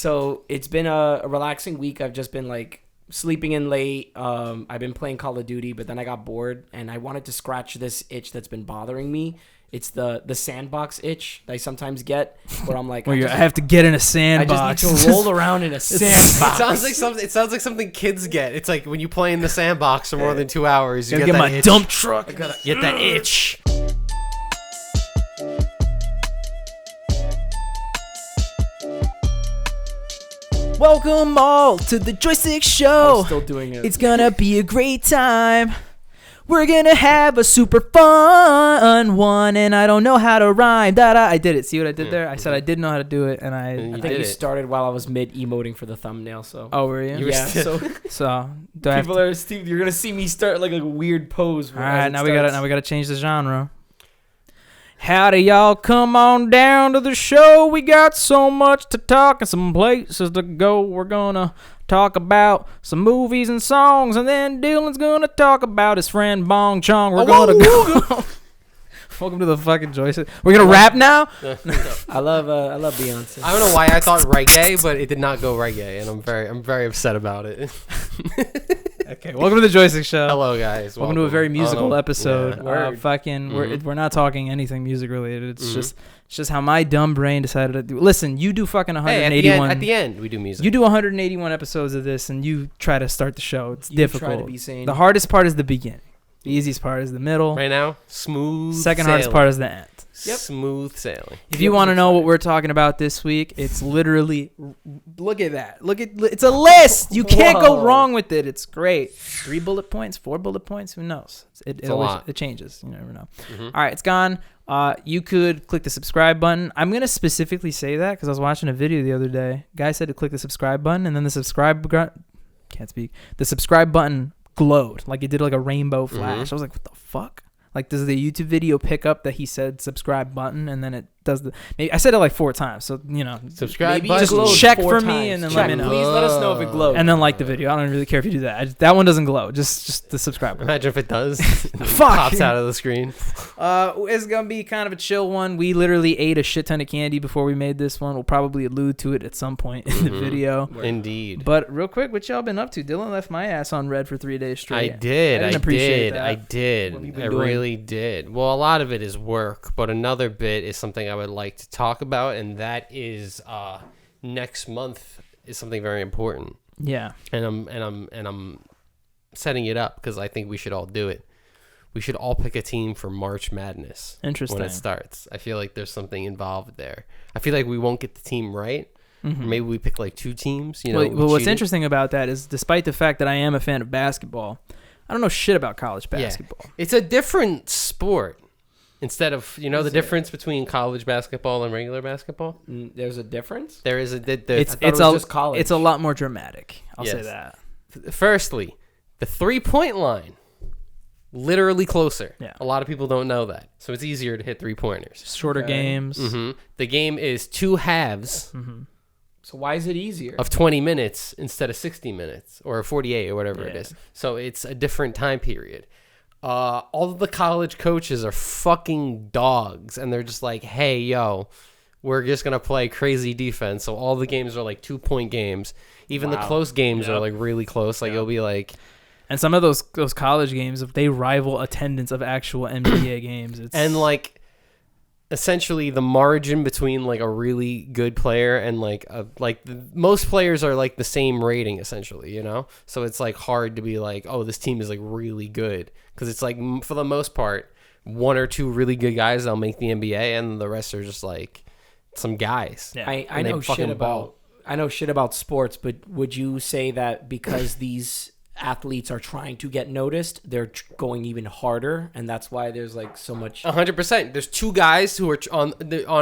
So it's been a relaxing week. I've just been like sleeping in late. I've been playing Call of Duty, but then I got bored and I wanted to scratch this itch that's been bothering me. It's the sandbox itch that I sometimes get, where I'm like, I have to get in a sandbox. I just need to roll around in a sandbox. It sounds like something kids get. It's like when you play in the sandbox for more than 2 hours, you get that my itch. dump truck. I gotta get that itch. Welcome all to the Joystick Show. I'm still doing it. It's gonna be a great time. We're gonna have a super fun one, and I don't know how to rhyme. I did it. See what I did there? I said I didn't know how to do it, and I think you started while I was mid emoting for the thumbnail. So. Oh, were you? Yeah. So do I people are Steve. You're gonna see me start like a weird pose. All right, now we gotta change the genre. Howdy, y'all, come on down to the show. We got so much to talk and some places to go. We're gonna talk about some movies and songs, and then Dylan's gonna talk about his friend Bong Chong. We're gonna go. Welcome to the fucking Joystick. We're gonna rap now. I love Beyonce. I don't know why I thought reggae, but it did not go reggae, and I'm very upset about it. Okay, welcome to the Joystick Show. Hello, guys. Welcome to a very musical episode. Yeah. We're not talking anything music related. It's just how my dumb brain decided to do. Listen, you do fucking 181. At the end, we do music. You do 181 episodes of this, and you try to start the show. It's difficult. Try to be sane. The hardest part is the beginning. The easiest part is the middle. Right now, smooth. Second sailing. hardest part is the end. Yep. Smooth sailing. If you want to know what we're talking about this week, it's literally, look at that. It's a list. You can't go wrong with it. It's great. 3 bullet points, 4 bullet points. Who knows? It's a lot. It changes. You never know. All right, it's gone. You could click the subscribe button. I'm going to specifically say that because I was watching a video the other day. Guy said to click the subscribe button, and then the subscribe button glowed. Like it did like a rainbow flash. I was like, what the fuck? Like, does the YouTube video pick up that he said subscribe button, and then it does the... Maybe, I said it like 4 times, so, you know. Subscribe button. Just check for me and then let me know. Please let us know if it glows. And then like the video. I don't really care if you do that. That one doesn't glow. Just the subscribe button. Imagine if it does. Fuck. Pops out of the screen. It's going to be kind of a chill one. We literally ate a shit ton of candy before we made this one. We'll probably allude to it at some point in the video. Indeed. But real quick, what y'all been up to? Dylan left my ass on red for 3 days straight. I did. I really did. Well, a lot of it is work, but another bit is something I would like to talk about, and that is next month is something very important. Yeah. And I'm setting it up because I think we should all do it. We should all pick a team for March Madness. Interesting. When it starts. I feel like there's something involved there. I feel like we won't get the team right. Mm-hmm. Maybe we pick like 2 teams. Well, what's interesting about that is, despite the fact that I am a fan of basketball, I don't know shit about college basketball. Yeah. It's a different sport. Instead of, the difference between college basketball and regular basketball? There's a difference? There is It's just college. It's a lot more dramatic. I'll say that. Firstly, the 3-point line, literally closer. Yeah. A lot of people don't know that. So it's easier to hit 3-pointers. Shorter games. Mm-hmm. The game is 2 halves. Mm-hmm. So why is it easier? Of 20 minutes instead of 60 minutes or 48 or whatever it is. So it's a different time period. All of the college coaches are fucking dogs, and they're just like, hey, yo, we're just going to play crazy defense. So all the games are like 2-point games. Even the close games are like really close. Like it'll be like... And some of those college games, they rival attendance of actual NBA games. And like... essentially the margin between like a really good player and most players are like the same rating essentially, so it's like hard to be like, oh, this team is like really good, because it's like for the most part 1 or 2 really good guys that'll make the NBA, and the rest are just like some guys. I know shit about sports, but would you say that because these athletes are trying to get noticed, they're going even harder, and that's why there's like so much? 100%. There's 2 guys who are on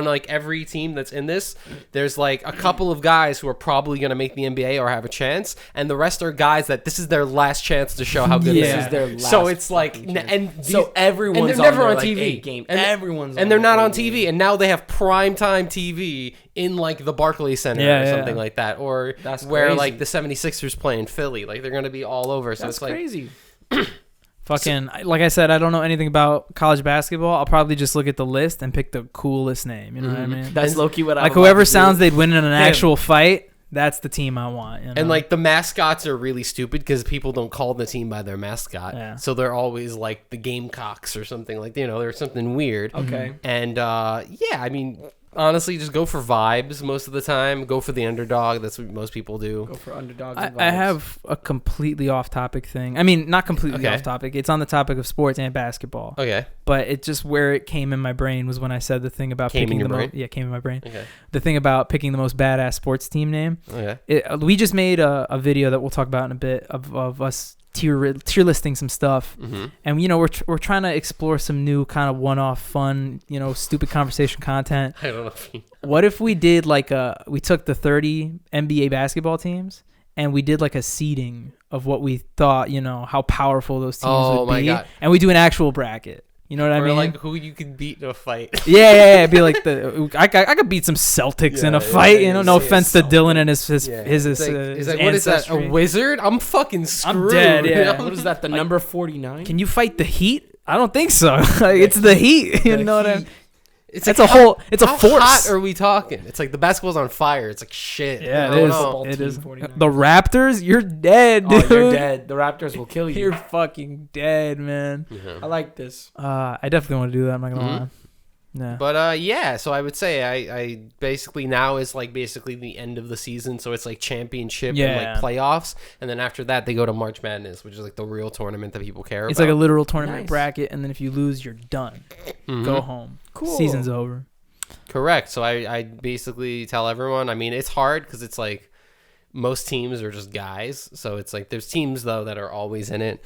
like every team that's in this. There's like a couple of guys who are probably going to make the NBA or have a chance, and the rest are guys that this is their last chance to show how good this is. Their last so it's like, everyone's and they're never on like TV. Game. And they're not on TV, and now they have primetime TV in like the Barclays Center or something like that, or that's where crazy. like the 76ers play in Philly. Like they're going to be all over. So that's it's like crazy. Fucking, like I said, I don't know anything about college basketball. I'll probably just look at the list and pick the coolest name. You know what I mean? That's low-key what I like. Whoever sounds they'd win in an actual fight, That's the team I want. You know? And like the mascots are really stupid because people don't call the team by their mascot. Yeah. So they're always like the Gamecocks or something like, there's something weird. Okay. And yeah, I mean, honestly, just go for vibes most of the time. Go for the underdog. That's what most people do. Go for underdogs. I have a completely off-topic thing. I mean, not completely off-topic. It's on the topic of sports and basketball. Okay. But it just where it came in my brain was when I said the thing about Came picking in your the brain? yeah, came in my brain. Okay. The thing about picking the most badass sports team name. Okay. We just made a video that we'll talk about in a bit of us tier listing some stuff, and we're trying to explore some new kind of one-off fun, stupid conversation content. I don't know if What if we did we took the 30 NBA basketball teams and we did like a seeding of what we thought, how powerful those teams would be. My God. And we do an actual bracket. You know what I mean? Or like who you can beat in a fight. Yeah. Be like I could beat some Celtics in a fight. No offense to Dylan and his what is that? A wizard? I'm fucking screwed. I'm dead. Yeah. What is that? The number 49? Can you fight the Heat? I don't think so. It's the Heat. You know what I mean? It's like how a force. Hot are we talking? It's like the basketball's on fire. It's like shit. Yeah, I don't know. it is. 49. The Raptors, you're dead, dude. Oh, you're dead. The Raptors will kill you. You're fucking dead, man. Yeah. I like this. I definitely want to do that. I'm not gonna lie. Yeah. But yeah, so I would say I basically now is like basically the end of the season, so it's like championship and like playoffs, and then after that they go to March Madness, which is like the real tournament that people care about. It's like a literal tournament bracket, and then if you lose, you're done. Mm-hmm. Go home. Cool. Season's over. Correct. So I basically tell everyone. I mean, it's hard because it's like most teams are just guys. So it's like there's teams though that are always in it.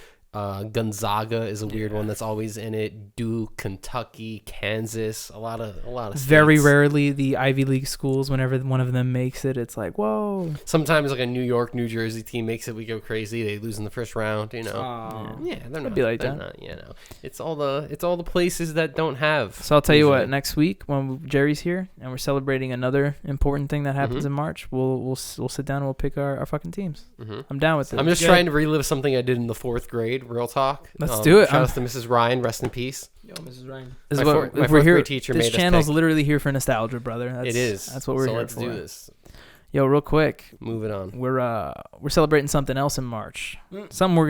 Gonzaga is a weird one that's always in it. Duke, Kentucky, Kansas, a lot of states. Very rarely the Ivy League schools. Whenever one of them makes it, it's like whoa. Sometimes like a New York, New Jersey team makes it, we go crazy. They lose in the first round. Yeah, they're not. Be like that. Not, it's all the places that don't have. So I'll tell you what. Next week when Jerry's here and we're celebrating another important thing that happens in March, we'll sit down and we'll pick our fucking teams. I'm down with it. I'm just trying to relive something I did in the 4th grade. Real talk. Let's do it. Shout out to Mrs. Ryan. Rest in peace. Yo, Mrs. Ryan. This my is fourth we're here. grade teacher This made us channel's pick. literally here for nostalgia, brother. It is. That's what we're here let's for. do this. Yo, real quick. Moving on. We're celebrating something else in March. Something we're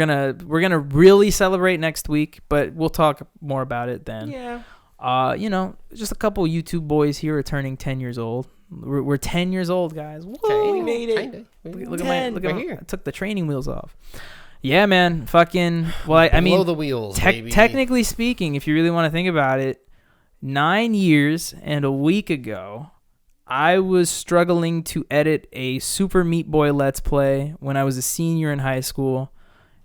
gonna really celebrate next week, but we'll talk more about it then. Yeah. Just a couple YouTube boys here are turning 10 years old. We're 10 years old, guys. Woo! We made it. Kinda. Look at my here. I took the training wheels off. Yeah, man. Fucking. Well, I mean, blow the wheels. Baby. Technically speaking, if you really want to think about it, 9 years and a week ago, I was struggling to edit a Super Meat Boy Let's Play when I was a senior in high school.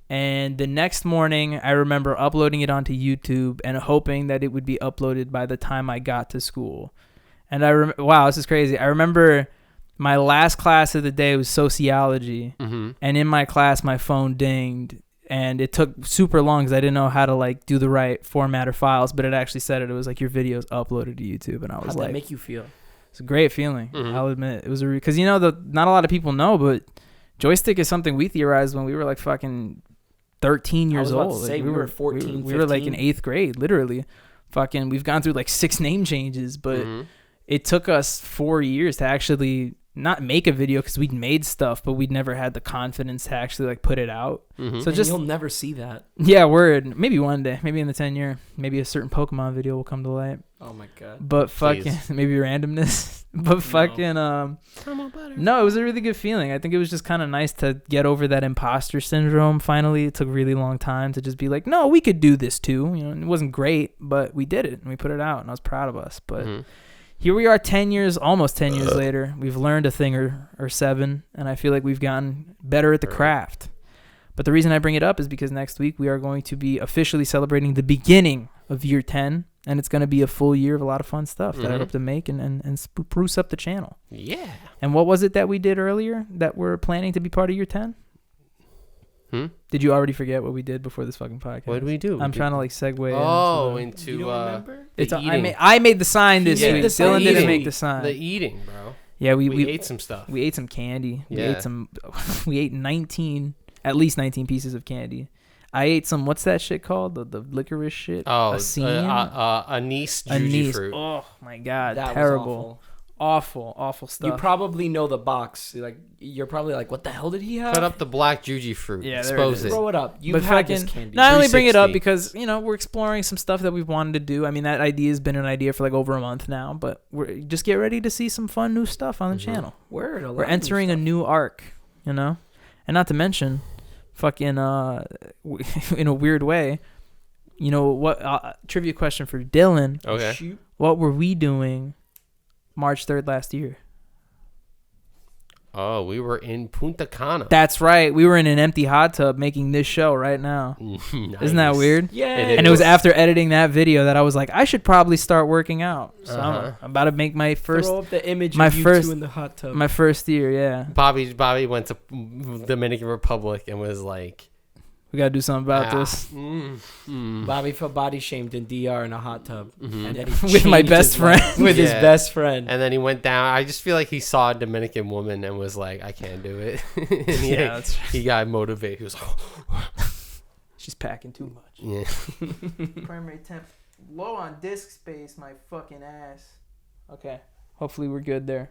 And the next morning, I remember uploading it onto YouTube and hoping that it would be uploaded by the time I got to school. And wow, this is crazy. I remember my last class of the day was sociology. And in my class, my phone dinged. And it took super long because I didn't know how to like do the right format or files. But it actually said it was like your video's uploaded to YouTube. And I was How'd like, that make you feel? it's a great feeling. I'll admit it was because not a lot of people know, but Joystick is something we theorized when we were like fucking 13 years old. I was about to say, we were 14, we were like in 8th grade, literally. Fucking, we've gone through like 6 name changes, but it took us 4 years to actually not make a video because we'd made stuff, but we'd never had the confidence to actually like put it out. So and you'll never see that. Yeah, word. Maybe one day, maybe in the 10 year, maybe a certain Pokemon video will come to light. Oh my god. But fucking maybe randomness. But fucking no, it was a really good feeling. I think it was just kind of nice to get over that imposter syndrome. Finally, it took a really long time to just be like, no, we could do this too. It wasn't great, but we did it and we put it out, and I was proud of us. But here we are, almost 10 years later. We've learned a thing or 7, and I feel like we've gotten better at the craft. But the reason I bring it up is because next week we are going to be officially celebrating the beginning of year 10, and it's going to be a full year of a lot of fun stuff that I hope to make and spruce up the channel. Yeah. And what was it that we did earlier that we're planning to be part of year 10? Did you already forget what we did before this fucking podcast? What did we do? I'm trying to like segue into You don't remember? it's eating. I made the sign this made week. the sign. Dylan didn't Eating. make the sign. The eating, bro. Yeah, We ate some stuff. we ate some candy. Yeah. We ate at least 19 pieces of candy. I ate some, what's that shit called? The licorice shit? Oh, Asin? anise juju Anise. fruit. Oh my god, That was terrible. Awful stuff. You probably know the box. Like you're probably like, what the hell did he have? Cut up the black juji fruit. Yeah, there it expose is. it. Throw it up. You But had this fucking, candy. not only bring it up 360. because, you know, we're exploring some stuff that we've wanted to do. I mean, that idea has been an idea for like over a month now, but we're just get ready to see some fun new stuff on the channel. Word. We're entering a new arc, you know? And not to mention, fucking, in a weird way, you know, what, trivia question for Dylan. Okay. Shoot. What were we doing March 3rd last year? Oh, we were in Punta Cana. That's right. We were in an empty hot tub making this show right now. Nice. Isn't that weird? Yeah. And it was after editing that video that I was like, I should probably start working out. So I'm about to make my first Throw up the image my of you first- two in the hot tub. my first year. Yeah, Bobby went to Dominican Republic and was like, we gotta do something about "Ah, this Bobby felt body shamed in DR in a hot tub. Mhm. And then he with my changed best his life friend. with his Yeah. best friend. And then he went down. I just feel like he saw a Dominican woman and was like, I can't do it. And Yeah, that's right. he got motivated. He was like, She's packing too much. yeah. Primary temp low on disk space. My fucking ass. Okay, hopefully we're good there.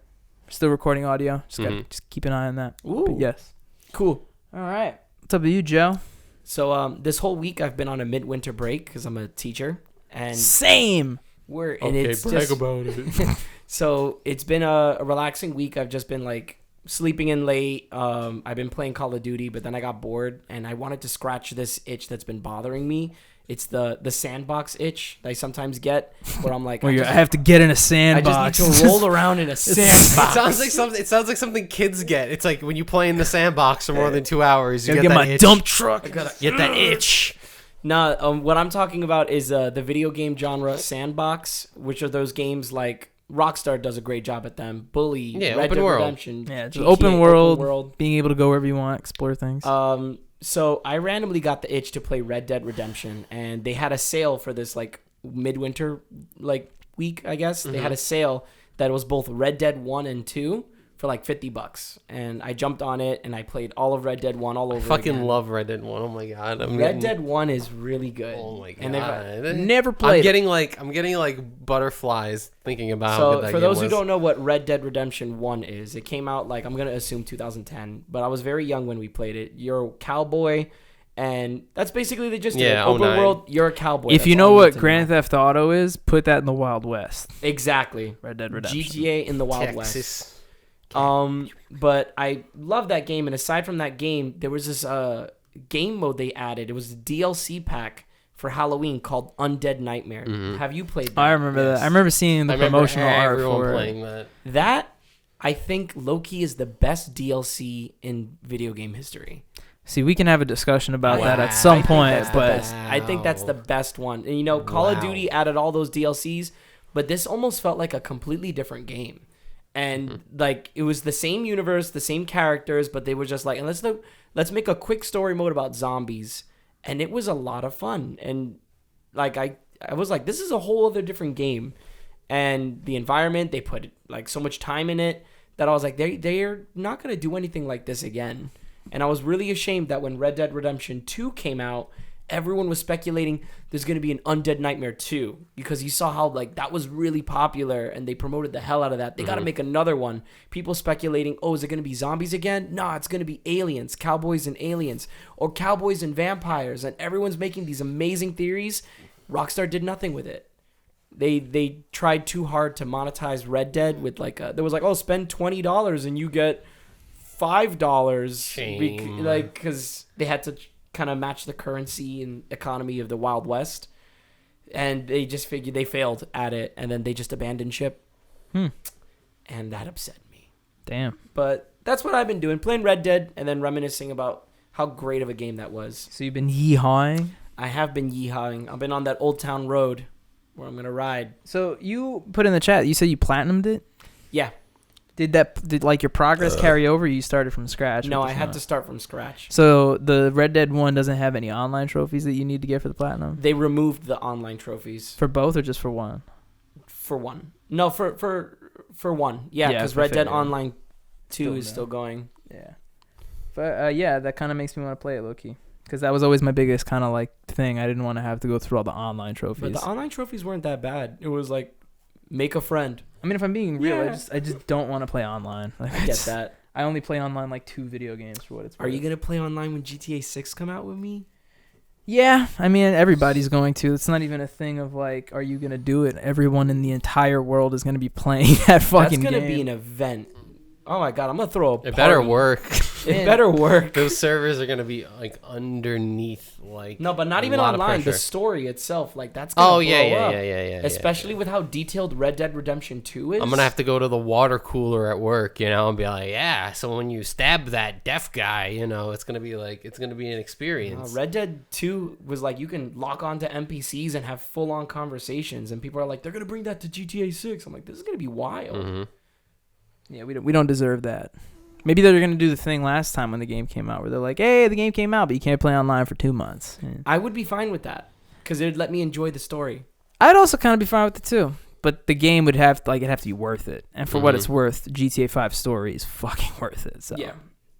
Still recording audio. Just gotta Mhm. just keep an eye on that. Ooh. But yes. Cool. All right. What's up with you, Joe? So this whole week I've been on a midwinter break because I'm a teacher, and Same. it's just, about it. so it's been a relaxing week. I've just been like sleeping in late. I've been playing Call of Duty, but then I got bored and I wanted to scratch this itch that's been bothering me. It's the sandbox itch that I sometimes get, where I'm like, Well, I I have to get in a sandbox. just need to roll around in a sandbox. It sounds like something kids get. It's like when you play in the sandbox for more than 2 hours, you Gotta get get that my itch. dump truck. I gotta Get that itch. Nah, what I'm talking about is the video game genre sandbox, which are those games like Rockstar does a great job at them. Bully, Yeah, Red open Dead world. Redemption, Yeah, just GTA, open world. open world. Being able to go wherever you want, explore things. So I randomly got the itch to play Red Dead Redemption, and they had a sale for this like midwinter like week, I guess. They had a sale that was both Red Dead 1 and 2 for like $50, and I jumped on it and I played all of Red Dead 1 all over Fucking again. love Red Dead 1. Oh my god. Red Dead 1 is really good. Oh my god. And if Never played. I'm getting like butterflies thinking about how So good that for game those was. who don't know what Red Dead Redemption 1 is, it came out like, I'm going to assume 2010, but I was very young when we played it. You're a cowboy, and that's basically the gist of it. Open 09. world, you're a cowboy. If That's you all know need what to Grand Theft Auto is, put that in the Wild West. Exactly. Red Dead Redemption. GTA in the Wild West. Texas. But I love that game, and aside from that game, there was this game mode they added. It was a DLC pack for Halloween called Undead Nightmare. Have you played that? I remember that. I remember seeing the I remember promotional art everyone for it. playing that. That, I think, low-key is the best DLC in video game history. See, we can have a discussion about I- that I at some think point, that's the but best. I think that's the best one. And, you know, Call of Wow. Duty added all those DLCs, but this almost felt like a completely different game. And like it was the same universe, the same characters, but they were just like, and let's make a quick story mode about zombies, and it was a lot of fun. And like I was like, this is a whole other different game, and the environment, they put like so much time in it that I was like, they're not gonna do anything like this again. And I was really ashamed that when Red Dead Redemption 2 came out, everyone was speculating there's going to be an Undead Nightmare 2 because you saw how like that was really popular and they promoted the hell out of that. They got to make another one. People speculating, oh, is it going to be zombies again? Nah, it's going to be aliens, cowboys and aliens, or cowboys and vampires. And everyone's making these amazing theories. Rockstar did nothing with it. They tried too hard to monetize Red Dead with like there was like, oh, spend $20 and you get $5 Shame. like because they had to kind of match the currency and economy of the Wild West, and they just figured they failed at it, and then they just abandoned ship, and that upset me. damn. But that's what I've been doing, playing Red Dead and then reminiscing about how great of a game that was. So you've been yee-hawing? I have been yeehawing. I've been on that Old Town Road where I'm gonna ride. So you put in the chat, you said you platinumed it? Yeah. Did like your progress carry over? Or you started from scratch? No, with I this had one? to start from scratch. So the Red Dead one doesn't have any online trophies that you need to get for the platinum? They removed the online trophies For both or just for one? for one. No, for one. Yeah, Yeah, because for Red Dead fair. Online 2 Still is no. still going. Yeah. But yeah, that kind of makes me want to play it, low-key. Because that was always my biggest kind of like thing. I didn't want to have to go through all the online trophies. But the online trophies weren't that bad. It was like Make a friend. I mean, if I'm being real, Yeah. I just don't want to play online. Like, I get that. I only play online like 2 video games for what it's worth. Are you gonna play online when GTA 6 come out with me? Yeah, I mean, everybody's going to. It's not even a thing of like, are you gonna do it? Everyone in the entire world is gonna be playing that fucking game. That's gonna be an event. Oh my god, I'm gonna throw a party. It better work. It better work. Those servers are gonna be like underneath, like No, but not a even lot of online. The pressure. story itself, like that's gonna Oh blow yeah, up. yeah. Especially with how detailed Red Dead Redemption 2 is. I'm gonna have to go to the water cooler at work, and be like, yeah. So when you stab that deaf guy, it's gonna be an experience. Red Dead 2 was like you can lock onto NPCs and have full on conversations, and people are like, they're gonna bring that to GTA 6. I'm like, this is gonna be wild. Mm-hmm. Yeah, we don't deserve that. Maybe they're gonna do the thing last time when the game came out, where they're like, "Hey, the game came out, but you can't play online for 2 months." Yeah. I would be fine with that because it'd let me enjoy the story. I'd also kind of be fine with it too, but the game would have it'd have to be worth it. And for what it's worth, GTA 5 story is fucking worth it. So Yeah.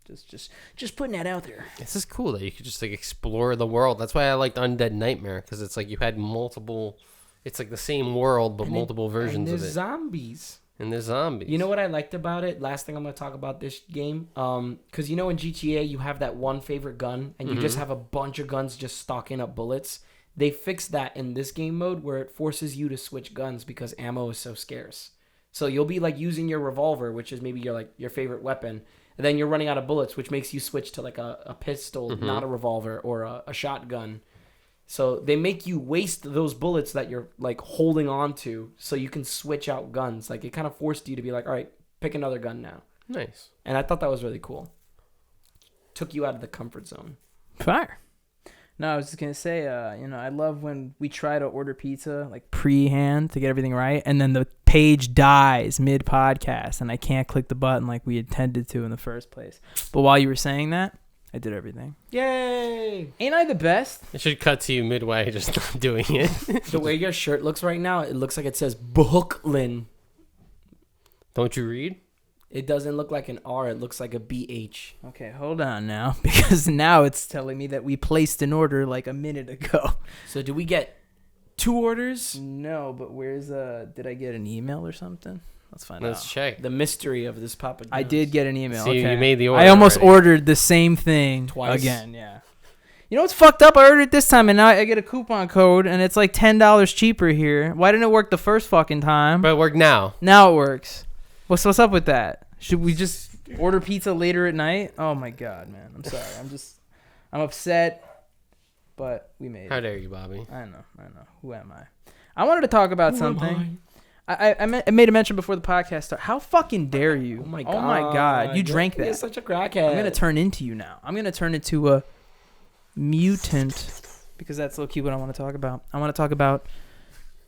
just putting that out there. It's just cool that you could just like explore the world. That's why I liked Undead Nightmare, because it's like you had multiple. It's like the same world but multiple versions and of there's it. Zombies. And there's zombies. You know what I liked about it? Last thing I'm going to talk about this game. Because in GTA, you have that one favorite gun, and you just have a bunch of guns just stocking up bullets. They fixed that in this game mode where it forces you to switch guns because ammo is so scarce. So you'll be like using your revolver, which is maybe your favorite weapon, and then you're running out of bullets, which makes you switch to like a pistol, not a revolver, or a shotgun. So they make you waste those bullets that you're like holding on to so you can switch out guns. Like it kind of forced you to be like, all right, pick another gun now. Nice. And I thought that was really cool. Took you out of the comfort zone. Fire. No, I was just gonna say, I love when we try to order pizza like pre-hand to get everything right, and then the page dies mid-podcast, and I can't click the button like we intended to in the first place. But while you were saying that, I did everything. Yay! Ain't I the best? It should cut to you midway just not doing it. The way your shirt looks right now, it looks like it says Brooklyn. Don't you read? It doesn't look like an R. It looks like a BH. Okay, hold on now, because now it's telling me that we placed an order like a minute ago. So do we get 2 orders? No, but where's did I get an email or something? Let's find out. Let's check. The mystery of this Papa John's. I did get an email. See, okay. you made the order I almost already. ordered the same thing Twice. again. Yeah. You know what's fucked up? I ordered it this time, and now I get a coupon code, and it's like $10 cheaper here. Why didn't it work the first fucking time? But it worked now. Now it works. What's up with that? Should we just order pizza later at night? Oh my god, man! I'm sorry. I'm upset, but we made How it. dare you, Bobby? I know. Who am I? I wanted to talk about something. I made a mention before the podcast started. How fucking dare you? Oh my god! You drank You're that. such a crackhead. I'm gonna turn into you now. I'm gonna turn into a mutant because that's low key what I want to talk about. I want to talk about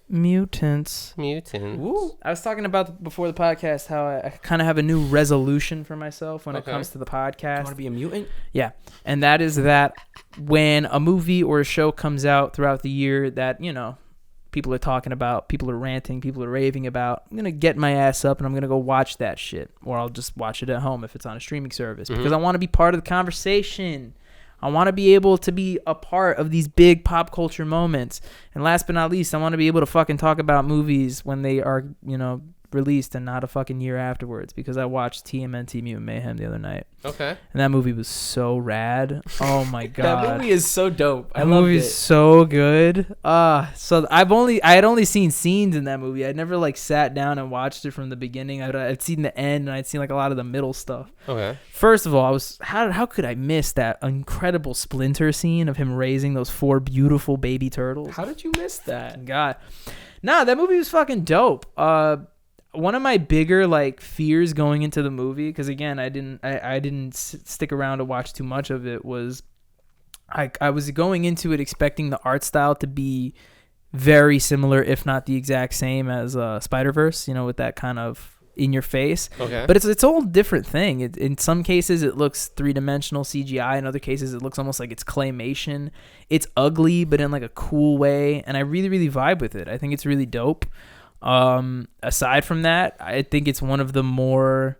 mutants. Mutant. Woo. I was talking about before the podcast how I kind of have a new resolution for myself when it comes to the You podcast. want to be a mutant? Yeah, and that is that when a movie or a show comes out throughout the year that people are talking about, people are ranting, people are raving about, I'm gonna get my ass up and I'm gonna go watch that shit, or I'll just watch it at home if it's on a streaming service because I want to be part of the conversation. I want to be able to be a part of these big pop culture moments. And last but not least, I want to be able to fucking talk about movies when they are, released and not a fucking year afterwards, because I watched TMNT Mutant Mayhem the other night. Okay. And that movie was so rad. Oh my god. That movie is so dope. I That love movie it. is so good. So I had only seen scenes in that movie. I'd never sat down and watched it from the beginning. I'd seen the end and I'd seen a lot of the middle stuff. Okay. First of all, how could I miss that incredible Splinter scene of him raising those 4 beautiful baby turtles? How did you miss that? God. Nah, that movie was fucking dope. One of my bigger fears going into the movie, because again I didn't stick around to watch too much of it, was I was going into it expecting the art style to be very similar, if not the exact same as Spider-Verse, with that kind of in your face. Okay. But it's a whole different thing. In some cases it looks 3-dimensional CGI, in other cases it looks almost like it's claymation. It's ugly but in a cool way, and I really really vibe with it. I think it's really dope. Aside from that, I think it's one of the more,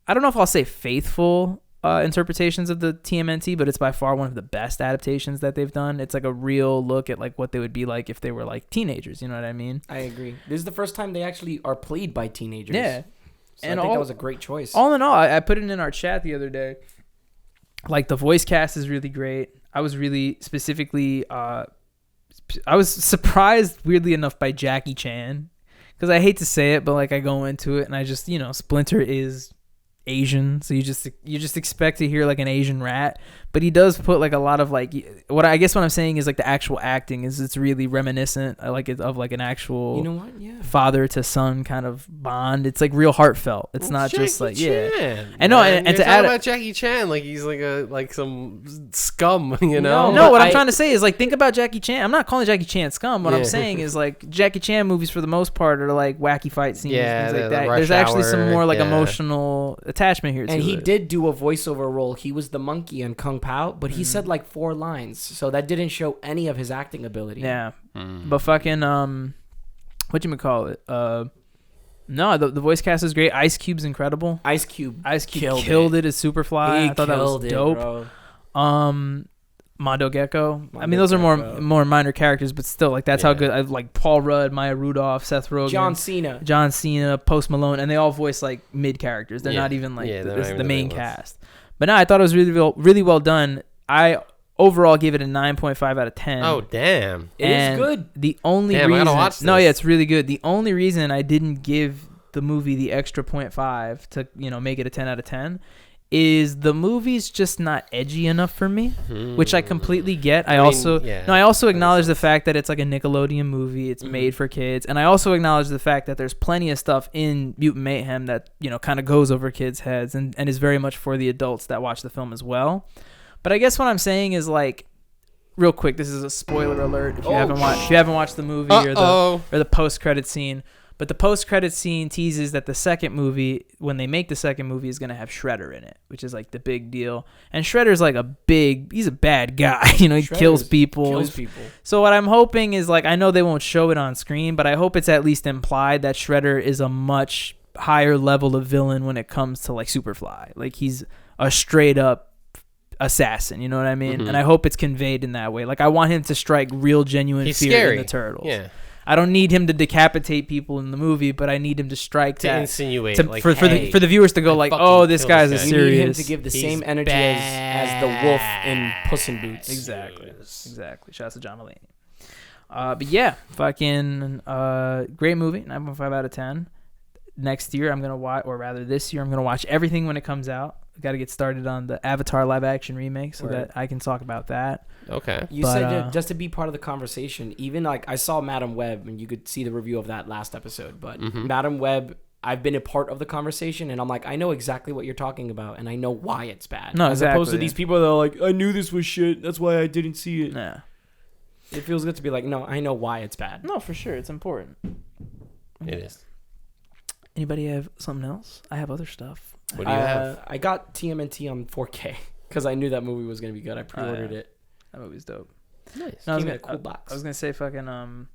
I don't know if I'll say faithful interpretations of the TMNT, but it's by far one of the best adaptations that they've done. It's like a real look at like what they would be like if they were like teenagers. You know what I mean? I agree. This is the first time they actually are played by teenagers. Yeah. So And I think all- that was a great choice. All in all, I put it in our chat the other day. Like the voice cast is really great. I was really specifically, I was surprised weirdly enough by Jackie Chan, because I hate to say it, but like I go into it and I just, Splinter is Asian, so you just expect to hear like an Asian rat, but he does put like a lot of like what I'm saying is like the actual acting is it's really reminiscent of like an actual what? Yeah. father to son kind of bond. It's like real heartfelt. It's not just like Chan, I know, man. and You're to add talking about Jackie Chan like he's like some scum, you know? No, what I'm I- trying to say is like think about Jackie Chan. I'm not calling Jackie Chan scum. What I'm Yeah. saying is like Jackie Chan movies for the most part are like wacky fight scenes, Yeah, things like the that. Rush There's actually some Hour, more like yeah. emotional attachment here. And to he it. did do a voiceover role. He was the monkey in Kung Pao, but he said like 4 lines, so that didn't show any of his acting ability. Yeah, but fucking whatchamacallit? No, the voice cast is great. Ice Cube's incredible. Ice Cube Killed it as Superfly. He I thought that was killed it, dope. bro. Mondo Gecko. I Mondo mean, those are Gecko. more minor characters, but still, like that's how Yeah. good. I like Paul Rudd, Maya Rudolph, Seth Rogen, John Cena, Post Malone, and they all voice like mid characters. They're Yeah. not even like Yeah, they're not the even main the main ones. cast. But no, I thought it was really well done. I overall give it a 9.5 out of 10. Oh, damn. It is And good. The only Damn, I reason, gotta watch no, this. yeah, it's really good. The only reason I didn't give the movie the extra 0.5 to make it a 10 out of 10 is the movie's just not edgy enough for me, which I completely get. I also acknowledge the fact that it's like a Nickelodeon movie. It's made for kids, and I also acknowledge the fact that there's plenty of stuff in Mutant Mayhem that kind of goes over kids' heads and is very much for the adults that watch the film as well. But I guess what I'm saying is like, real quick, this is a spoiler alert if you haven't watched the movie or the post-credit scene. But the post-credit scene teases that the second movie, when they make the second movie, is going to have Shredder in it, which is like the big deal. And Shredder's like he's a bad guy. He kills people. So what I'm hoping is like, I know they won't show it on screen, but I hope it's at least implied that Shredder is a much higher level of villain when it comes to like Superfly. Like he's a straight up assassin, you know what I mean? And I hope it's conveyed in that way. Like I want him to strike real genuine fear scary. in the Turtles. Yeah. I don't need him to decapitate people in the movie, but I need him to strike To that insinuate, for the viewers to go like, fucking oh, this kill guy's a this guy. You need him serious. to give the He's same energy as the wolf in Puss in Boots. Exactly. Shouts to John Mulaney. But yeah, fucking great movie. 9.5 out of 10. Next year I'm gonna watch, or rather this year I'm gonna watch everything when it comes out. Got to get started on the Avatar live action remake so that I can talk about that. Okay. You said just to be part of the conversation, even like I saw Madam Web, and you could see the review of that last episode, but Madam Web, I've been a part of the conversation, and I'm like, I know exactly what you're talking about, and I know why it's bad. No, As opposed to these people that are like, I knew this was shit, that's why I didn't see it. Yeah. It feels good to be like, no, I know why it's bad. No, for sure. It's important. It is. Anybody have something else? I have other stuff. What do you have? I got TMNT on 4K because I knew that movie was going to be good. I pre-ordered it. That movie's dope. Nice. No, Came in a cool box. I was gonna say fucking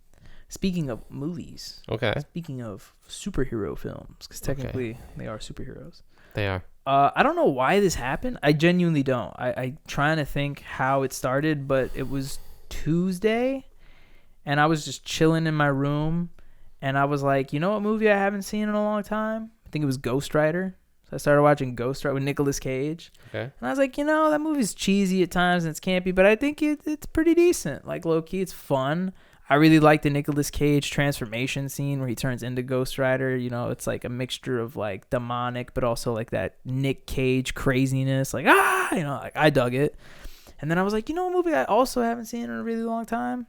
speaking of movies, Okay. speaking of superhero films, because technically they are superheroes. They are. I don't know why this happened. I genuinely don't. I trying to think how it started, but it was Tuesday, and I was just chilling in my room, and I was like, you know what movie I haven't seen in a long time? I think it was Ghost Rider. So I started watching Ghost Rider with Nicolas Cage. Okay. And I was like, that movie's cheesy at times and it's campy, but I think it's pretty decent. Like, low-key, it's fun. I really like the Nicolas Cage transformation scene where he turns into Ghost Rider. It's like a mixture of, like, demonic, but also, like, that Nick Cage craziness. Like, like, I dug it. And then I was like, what movie I also haven't seen in a really long time?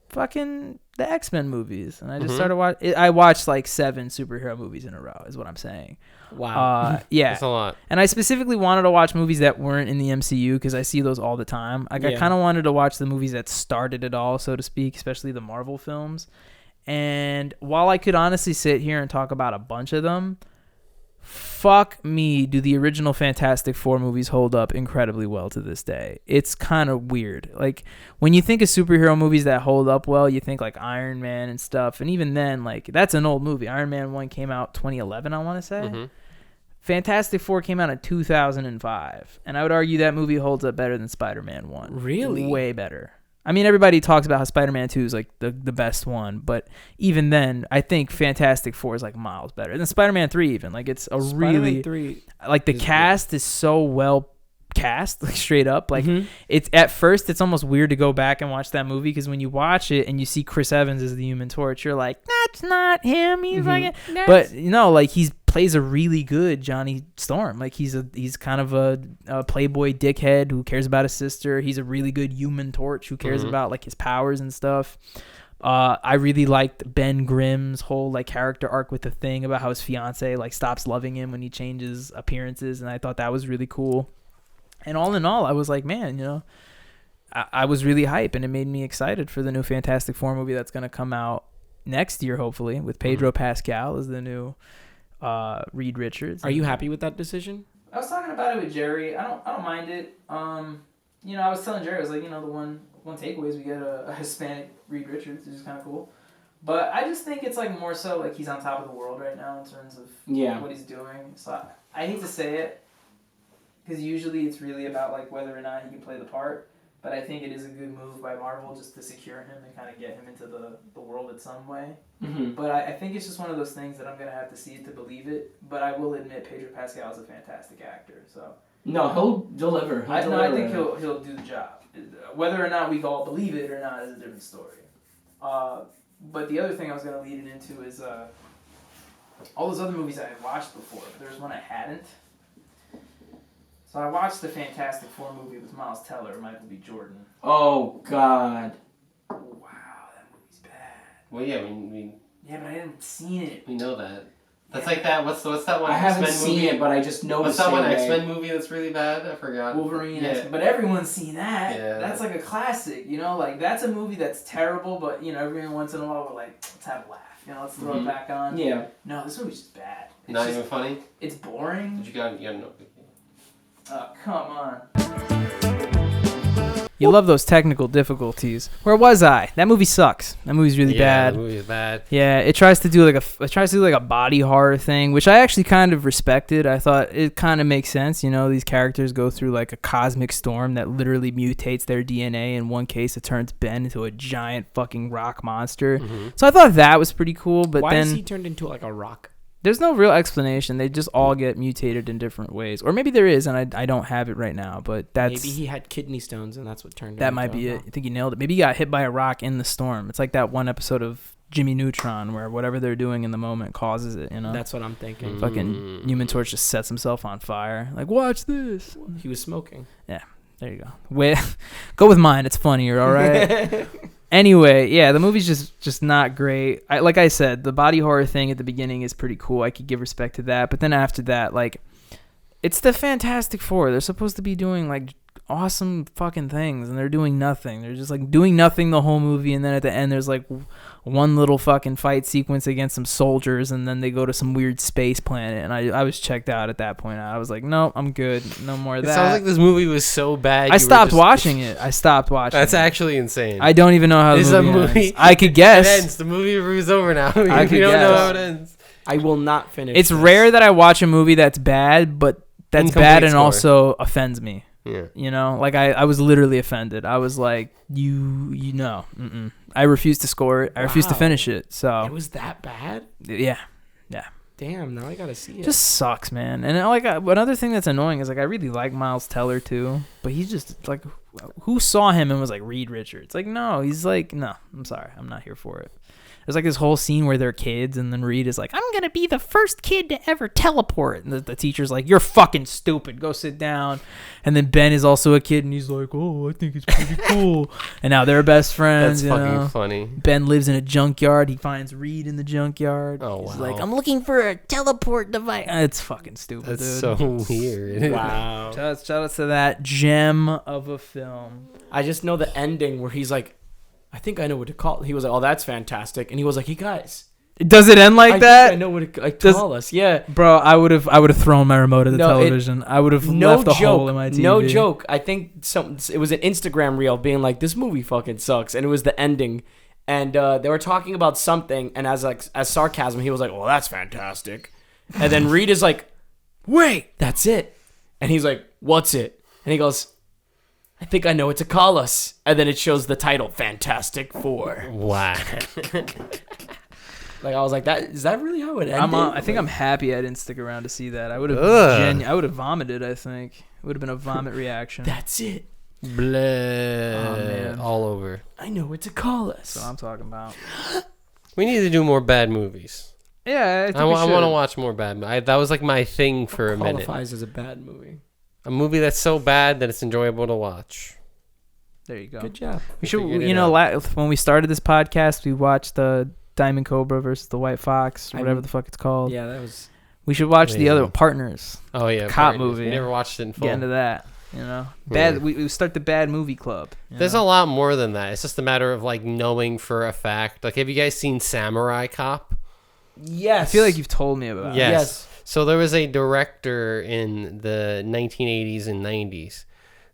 Fucking the X-Men movies. And I just started watching. I watched, like, 7 superhero movies in a row, is what I'm saying. Wow. Yeah. That's a lot. And I specifically wanted to watch movies that weren't in the MCU because I see those all the time. Like, I kind of wanted to watch the movies that started it all, so to speak, especially the Marvel films. And while I could honestly sit here and talk about a bunch of them, fuck me, do the original Fantastic Four movies hold up incredibly well to this day. It's kind of weird. Like, when you think of superhero movies that hold up well, you think like Iron Man and stuff. And even then, like, that's an old movie. Iron Man 1 came out 2011, I want to say. Fantastic Four came out in 2005, and I would argue that movie holds up better than Spider-Man 1. Really? Way better. I mean, everybody talks about how Spider-Man 2 is like the best one, but even then, I think Fantastic Four is like miles better than Spider-Man 3 even. Like, it's a really... 3 like, the cast is so well cast, like, straight up. Like, it's at first, it's almost weird to go back and watch that movie, because when you watch it and you see Chris Evans as the Human Torch, you're like, that's not him. He's like... But, you know, like, he's plays a really good Johnny Storm. Like, he's kind of a playboy dickhead who cares about his sister. He's a really good Human Torch who cares about like his powers and stuff. I really liked Ben Grimm's whole like character arc with the Thing about how his fiance like stops loving him when he changes appearances, and I thought that was really cool. And all in all, I was like, man, you know, I was really hype, and it made me excited for the new Fantastic Four movie that's going to come out next year, hopefully, with Pedro Pascal as the new Reed Richards. Are you happy with that decision? I was talking about it with Jerry. I don't mind it. You know, I was telling Jerry, I was like, you know, the one takeaway is we get a Hispanic Reed Richards, which is kind of cool. But I just think it's like more so like he's on top of the world right now in terms of what he's doing. So I hate to say it, because usually it's really about like whether or not he can play the part. But I think it is a good move by Marvel just to secure him and kind of get him into the world in some way. But I think it's just one of those things that I'm going to have to see it to believe it. But I will admit Pedro Pascal is a fantastic actor. So No, he'll deliver. I think he'll do the job. Whether or not we all believe it or not is a different story. But the other thing I was going to lead it into is all those other movies I had watched before. But there was one I hadn't. So I watched the Fantastic Four movie with Miles Teller and Michael B. Jordan. Oh, God. Wow, that movie's bad. Well, yeah, Yeah, but I haven't seen it. we know that. That's like that. What's that one? I haven't X-Men seen movie? it, but I just know What's the that same one way. X-Men movie that's really bad? I forgot. Wolverine, Yeah. but everyone's seen that. Yeah. That's like a classic, you know? Like, that's a movie that's terrible, but, you know, every once in a while we're like, let's have a laugh. You know, let's throw it back on. Yeah. No, this movie's just bad. It's Not just, even funny? It's boring. You gotta know. Oh, come on. You love those technical difficulties. Where was I? That movie sucks. That movie's really bad. The movie is bad. Yeah, it tries to do like a body horror thing, which I actually kind of respected. I thought it kind of makes sense. You know, these characters go through like a cosmic storm that literally mutates their DNA. In one case, it turns Ben into a giant fucking rock monster. So I thought that was pretty cool. But Why then is he turned into like a rock? there's no real explanation. They just all get mutated in different ways, or maybe there is, and I don't have it right now. But that's Maybe he had kidney stones and that's what turned. that him might into be a it. rock. I think you nailed it. Maybe he got hit by a rock in the storm. It's like that one episode of Jimmy Neutron where whatever they're doing in the moment causes it. You know, That's what I'm thinking. fucking Human Torch just sets himself on fire. Like, watch this. He was smoking. There you go. Go with mine. It's funnier. All right. Anyway, yeah, the movie's just not great. Like I said, the body horror thing at the beginning is pretty cool. I could give respect to that. But then after that, like, it's the Fantastic Four. They're supposed to be doing, like, awesome fucking things, and they're doing nothing. They're just, like, doing nothing the whole movie, and then at the end there's, like, one little fucking fight sequence against some soldiers, and then they go to some weird space planet, and I was checked out at that point. I was like, no, I'm good. No more of It that. sounds like this movie was so bad. I stopped watching it. That's actually insane. I don't even know how Is the a movie movie- ends. I could guess. It ends. The movie review's over now. I You could don't know guess. how it ends. I will not finish. It's this. rare that I watch a movie that's bad, but that's Incomplete bad and score. also offends me. Yeah. You know, like I was literally offended. I was like, you know, I refuse to score it. I refuse to Wow. finish it. So It was that bad? yeah, Damn, now I gotta see it. just sucks, man. And like another thing that's annoying is like I really like Miles Teller too, but he's just like, who saw him and was like Reed Richards? Like, no, he's like, no, I'm sorry, I'm not here for it. There's like this whole scene where they're kids, and then Reed is like, I'm going to be the first kid to ever teleport. And the teacher's like, you're fucking stupid. Go sit down. And then Ben is also a kid, and he's like, oh, I think it's pretty cool. And now they're best friends. That's fucking you know? funny. Ben lives in a junkyard. He finds Reed in the junkyard. Oh, He's wow. like, I'm looking for a teleport device. It's fucking stupid, That's dude. so weird. Wow. Shout out to that gem of a film. I just know the ending where he's like, I think I know what to call it. He was like, oh, that's fantastic. And he was like, hey, guys. Does it end like I that? think I know what to call us. Yeah. Bro, I would have thrown my remote at the television. I would have No left a joke. hole in my TV. No joke. I think it was an Instagram reel being like, this movie fucking sucks. And it was the ending. And they were talking about something. And as sarcasm, he was like, well, that's fantastic. And then Reed is like, Wait. That's it. And he's like, what's it? And he goes, I think I know what to call us. And then it shows the title, Fantastic Four. Wow. Like, I was like, is that really how it ended? I think I'm happy I didn't stick around to see that. I would have I would have vomited, I think. It would have been a vomit reaction. That's it. Blood man. all over. I know what to call us. That's what I'm talking about. We need to do more bad movies. Yeah, I think I we want should. to watch more bad movies. That was like my thing for a minute. Qualifies as a bad movie. A movie that's so bad that it's enjoyable to watch. There you go. Good job. We should, figured it you know, out. when we started this podcast, we watched the Diamond Cobra versus the White Fox, or whatever the fuck it's called. Yeah, that was... We should watch the Amazing. other Partners. Oh yeah, Cop Partners. movie. We never watched it in full. Get into that. You know, bad. Yeah. We start the bad movie club. There's a lot more than that. It's just a matter of like knowing for a fact. Like, have you guys seen Samurai Cop? Yes. I feel like you've told me about. Yes. Yes. So there was a director in the 1980s and 90s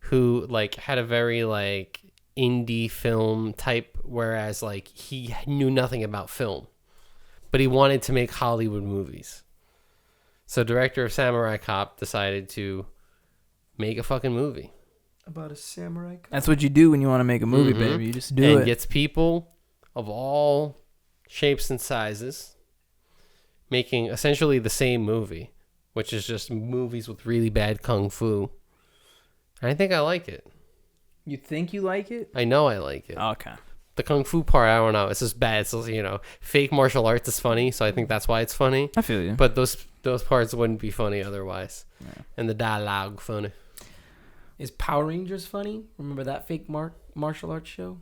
who like had a very like indie film type, whereas like he knew nothing about film, but he wanted to make Hollywood movies. So director of Samurai Cop decided to make a fucking movie. About a samurai cop. That's what you do when you want to make a movie, Mhm. baby. You just do And it. gets people of all shapes and sizes making essentially the same movie, which is just movies with really bad kung fu. And I think I like it. You think you like it? I know I like it. Okay. The kung fu part, I don't know. It's just bad. It's just, you know, fake martial arts is funny, so I think that's why it's funny. I feel you. But those parts wouldn't be funny otherwise. Yeah. And the dialogue funny. Is Power Rangers funny? Remember that fake martial arts show?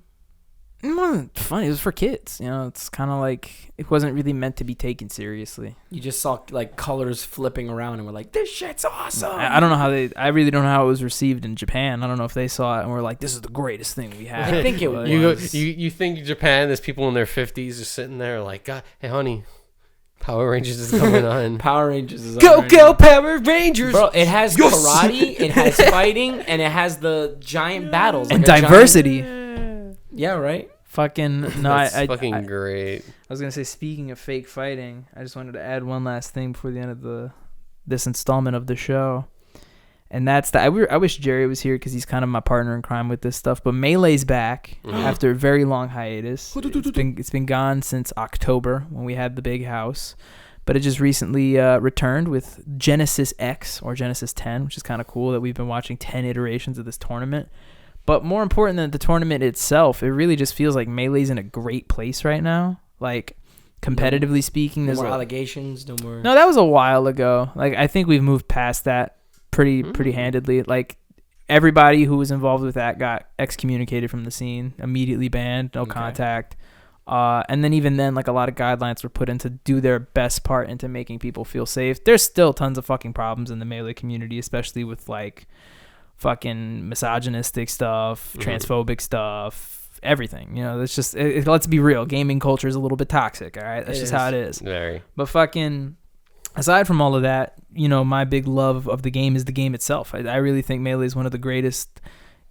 It wasn't funny. It was for kids. You know, it's kind of like it wasn't really meant to be taken seriously. You just saw like colors flipping around and were like, this shit's awesome. I don't know how I really don't know how it was received in Japan. I don't know if they saw it and were like, this is the greatest thing we have. I think it But- was. You think Japan, there's people in their 50s just sitting there like, God, hey, honey, Power Rangers is coming on. Power Rangers is Go, on right go, now. Power Rangers! Bro, it has Yes! karate, it has fighting, and it has the giant battles. and like a giant- diversity. Yeah, right? Fucking no, That's I fucking great. I was gonna say, speaking of fake fighting, I just wanted to add one last thing before the end of this installment of the show, and that's that. I wish Jerry was here because he's kind of my partner in crime with this stuff. But Melee's back after a very long hiatus. It's been gone since October when we had the big house, but it just recently returned with Genesis X or Genesis 10, which is kind of cool that we've been watching 10 iterations of this tournament. But more important than the tournament itself, it really just feels like Melee's in a great place right now. Like, competitively speaking, No there's more a- allegations, no more. No, that was a while ago. Like, I think we've moved past that pretty handedly. Like, everybody who was involved with that got excommunicated from the scene, immediately banned, no Okay. contact. And then even then, like, a lot of guidelines were put in to do their best part into making people feel safe. There's still tons of fucking problems in the Melee community, especially with, like, fucking misogynistic stuff, transphobic stuff, everything. You know, that's just, let's be real. Gaming culture is a little bit toxic, all right? That's It just is. how it is. Very. But fucking, aside from all of that, you know, my big love of the game is the game itself. I really think Melee is one of the greatest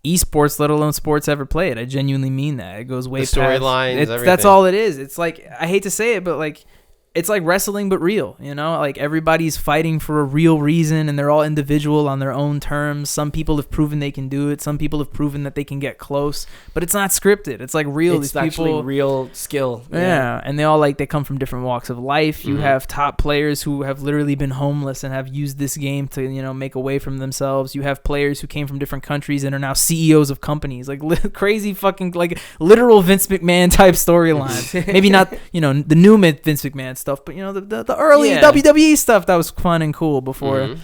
esports, let alone sports, ever played. I genuinely mean that. It goes way past. storylines, That's everything. all it is. It's like, I hate to say it, but like, it's like wrestling but real, you know? Like, everybody's fighting for a real reason and they're all individual on their own terms. Some people have proven they can do it. Some people have proven that they can get close, but it's not scripted. It's like real. It's These actually people, real skill. yeah, and they all like, they come from different walks of life. You have top players who have literally been homeless and have used this game to, you know, make a way from themselves. You have players who came from different countries and are now CEOs of companies. Like, crazy fucking, like, literal Vince McMahon type storylines. Maybe not, you know, the new Vince McMahon stuff, but, you know, the early Yeah. WWE stuff that was fun and cool before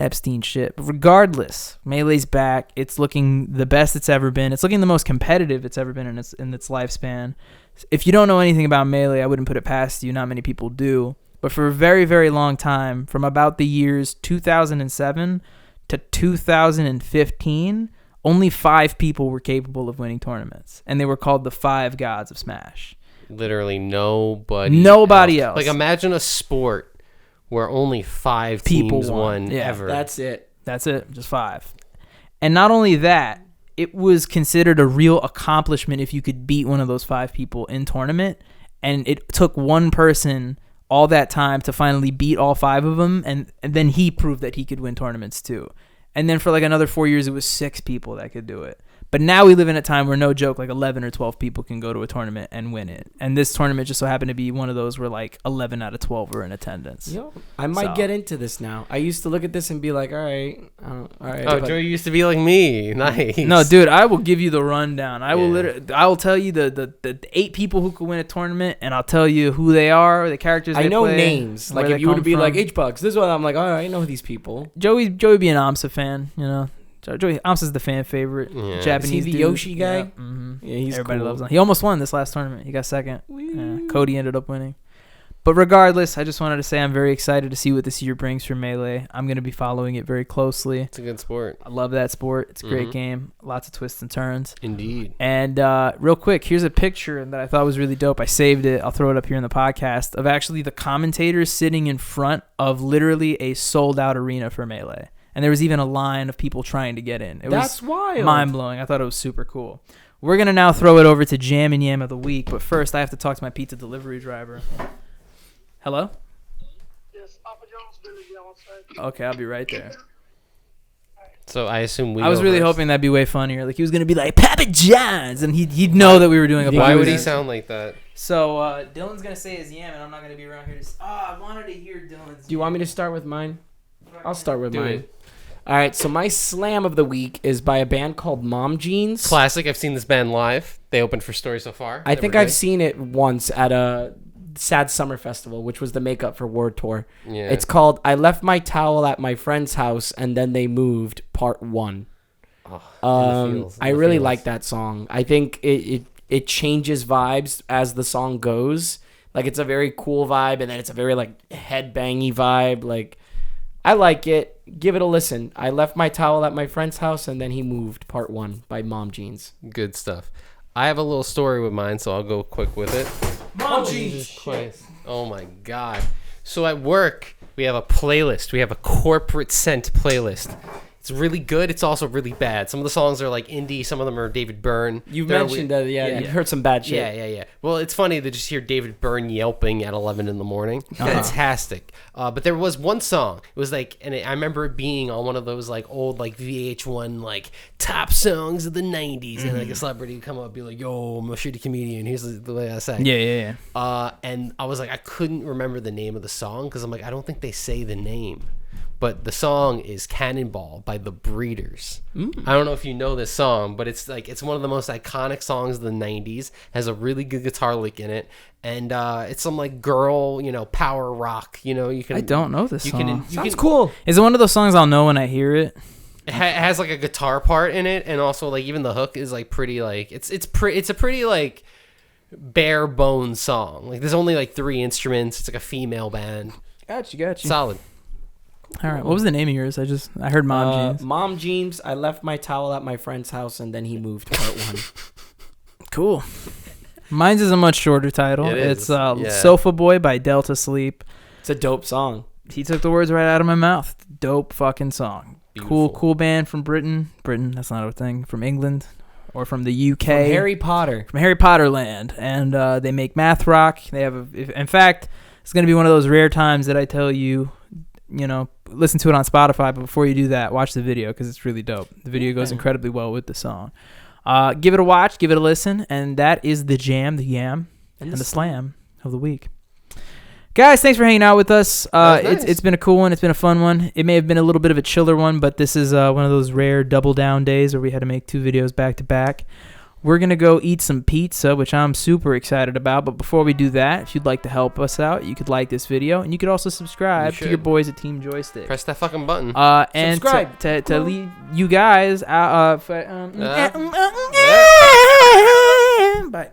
Epstein shit. But regardless, Melee's back. It's looking the best it's ever been. It's looking the most competitive it's ever been in its lifespan. If you don't know anything about Melee, I wouldn't put it past you. Not many people do. But for a very, very long time, from about the years 2007 to 2015, only 5 people were capable of winning tournaments. And they were called the 5 gods of Smash. Literally nobody else. Like, imagine a sport where only 5 People teams won. won Yeah, ever. That's it. That's it, just 5. And not only that, it was considered a real accomplishment if you could beat one of those 5 people in tournament. And it took one person all that time to finally beat all 5 of them, and then he proved that he could win tournaments too. And then for like another 4 years, it was 6 people that could do it. But now we live in a time where, no joke, like 11 or 12 people can go to a tournament and win it. And this tournament just so happened to be one of those where like 11 out of 12 were in attendance. Yo, I might get into this now. I used to look at this and be like, all right. All right. Oh, but Joey used to be like me. Nice. No, dude, I will give you the rundown. I will tell you the 8 people who could win a tournament, and I'll tell you who they are, the characters they I know play, names. where Like they if you were to come be from. like H-Bucks, this one, I'm like, all right, I know these people. Joey be an AMSA fan, you know. Joey AMSA's the fan favorite. Yeah. Japanese Is he the dude. Yoshi guy? Yeah, mm-hmm. Yeah, he's Everybody cool. loves him. He almost won this last tournament. He got second. Cody ended up winning. But regardless, I just wanted to say I'm very excited to see what this year brings for Melee. I'm going to be following it very closely. It's a good sport. I love that sport. It's a great Mhm. game. Lots of twists and turns. Indeed. And real quick, here's a picture that I thought was really dope. I saved it. I'll throw it up here in the podcast of actually the commentators sitting in front of literally a sold-out arena for Melee. And there was even a line of people trying to get in. It That's was wild. mind-blowing. I thought it was super cool. We're going to now throw it over to Jam and Yam of the Week. But first, I have to talk to my pizza delivery driver. Hello? Yes, Papa John's really outside. Okay, I'll be right there. So I assume we. I was go really first. hoping that'd be way funnier. Like, he was going to be like, Papa John's, and he'd know that we were doing a Why podcast. would he sound like that? So, Dylan's going to say his Yam, and I'm not going to be around here to... I wanted to hear Dylan's Do you want me to start with mine? I'll start with Do mine. it. All right, so my slam of the week is by a band called Mom Jeans. Classic. I've seen this band live. They opened for Story So Far. I They think were I've good. seen it once at a Sad Summer Festival, which was the makeup for War Tour. Yeah. It's called I Left My Towel at My Friend's House and Then They Moved, Part 1. Oh, in the feels, in I the really feels. like that song. I think it changes vibes as the song goes. Like, it's a very cool vibe, and then it's a very, like, headbangy vibe. Like, I like it. Give it a listen. I Left My Towel at My Friend's House and Then He Moved, Part 1 by Mom Jeans. Good stuff. I have a little story with mine, so I'll go quick with it. Mom Jesus Christ. Oh my God. So at work, we have a playlist. We have a corporate scent playlist. It's really good. It's also really bad. Some of the songs are like indie. Some of them are David Byrne. You've They're mentioned that, you've heard some bad shit. Yeah. Well, it's funny to just hear David Byrne yelping at 11 in the morning. Fantastic. But there was one song. It was like, and I remember it being on one of those like old like VH1 like top songs of the 90s. And like a celebrity would come up and be like, yo, I'm a shitty comedian. Here's the way I say. Yeah. And I was like, I couldn't remember the name of the song because I'm like, I don't think they say the name. But the song is Cannonball by The Breeders. I don't know if you know this song, but it's like it's one of the most iconic songs of the 90s. Has a really good guitar lick in it. And it's some like girl, power rock. You can. I don't know this you song. Can, you Sounds can, cool. Is it one of those songs I'll know when I hear it? It has like a guitar part in it, and also like even the hook is like pretty like it's a pretty like bare bones song. Like there's only like 3 instruments. It's like a female band. Got you. Solid. All right. What was the name of yours? I heard Mom Jeans. Mom Jeans, I Left My Towel at My Friend's House and Then He Moved, Part 1. Cool. Mine's is a much shorter title. It is, It's yeah. Sofa Boy by Delta Sleep. It's a dope song. He took the words right out of my mouth. Dope fucking song. Beautiful. Cool band from Britain. That's not a thing. From England or from the UK. From Harry Potter. From Harry Potter land. And they make math rock. They have in fact, it's going to be one of those rare times that I tell you, listen to it on Spotify, but before you do that, watch the video because it's really dope. The video goes incredibly well with the song. Give it a watch, give it a listen, and that is the jam, the yam, and the slam of the week. Guys, thanks for hanging out with us. Nice. It's been a cool one. It's been a fun one. It may have been a little bit of a chiller one, but this is one of those rare double down days where we had to make 2 videos back to back. We're going to go eat some pizza, which I'm super excited about. But before we do that, if you'd like to help us out, you could like this video. And you could also subscribe to your boys at Team Joystick. Press that fucking button. And Subscribe. to lead you guys out. Bye.